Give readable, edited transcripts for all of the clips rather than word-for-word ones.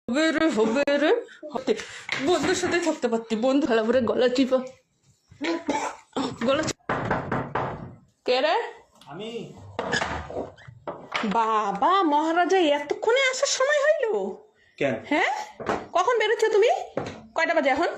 হবে রে বন্ধুর সাথে থাকতে পারতি, বন্ধু ভালো করে গলা চিপা গলা কে রে? আমি বাবা মহারাজা এতক্ষণে আসার সময় হইল? কেন? হ্যাঁ, কখন বেরোচ্ছ তুমি? কয়টা বাজে এখন?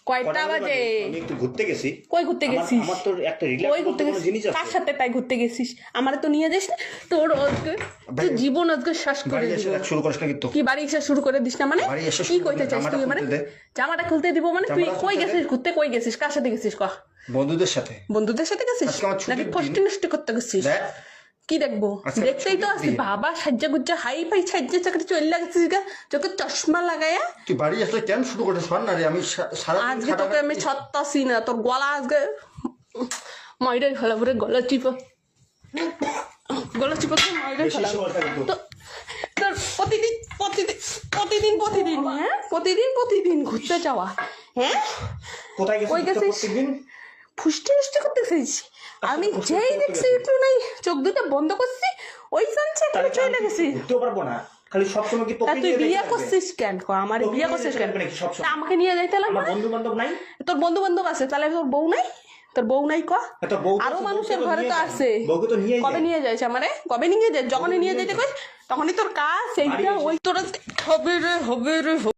কয়টা বাজে? আমি একটু ঘুরতে গেছি। কই ঘুরতে গেছিস? আমার তো একটা রিল্যাক্স কই ঘুরতে গেছিস? জিনিস আছে। কার সাথে তাই ঘুরতে গেছিস? আমারে তো নিয়ে যাস না। তোর আজকে তোর জীবন আজকে শ্বাস করে বাড়ি দিব। এসে শুরু করিস না কিন্তু। কি বাড়ি এসে শুরু করে দিস না মানে? বাড়ি এসে কি শুরু কইতে করে চাইছিস জামাটা তুই? মানে খুলতে দে। জামাটা খুলতে দিব মানে? তুই জামাটা কই খুলতে গেছিস? দে। ঘুরতে কই গেছিস? কার সাথে গেছিস? কহ। বন্ধুদের সাথে। বন্ধুদের সাথে গেছিস আজকে আমার ছুটির নাকি দিন। ফষ্টি নষ্টি করতে গেছিস? দেখ, কি দেখবো? আজকে আমার দেখতেই তো ছুটির আসি দিন। বাবা সাজ্জা গুজ্জা হাই ফাই সাজ্জা চাকরি চলে গেছিস গা, চোখে চশমা লাগায়া। তুই বাড়ি আসলে কেন শুরু করিস? শোন না রে, আমি সারা আজকে তোকে আমি ছত্তাছি না, তোর গলা আজকে মাইরে ফেলা পরে গলা চিপা মাইরে ফেলা। তো তোর প্রতিদিন হ্যাঁ প্রতিদিন ঘুরতে যাওয়া, হ্যাঁ কোথায় কই গেছিস গেছিস? প্রত্যেকদিন? ফুষ্টি নষ্টি করতেছিস? আমি যেই দেখছি একটু নাই চোখ দুটো বন্ধ করছি ওই চান্সে একটু চলে গেছি। ঘুরতেও পারবো না, খালি সবসময় কি তা তোকে তুই নিয়ে বিয়ে যেতে লাগবে? করছিস কেন? আমার তোকে বিয়ে নিয়ে করছিস যেতে কেন? লাগবে নাকি সবসময়? তা আমাকে নিয়ে যাইতে লাগবে আমার না? বন্ধু বান্ধব নাই? তোর বন্ধু বান্ধব আছে, তাহলে তোর বউ নাই? তোর বউ নাই ক? তো বউ আরো মানুষের ঘরে তো আছে। বউকে তো নিয়ে কবে নিয়ে যাইছে আমারে? কবে নিয়ে যায়? যখনই নিয়ে যেতে কই তখনই তোর কাজ সেইটা। ওই তোর হবে রে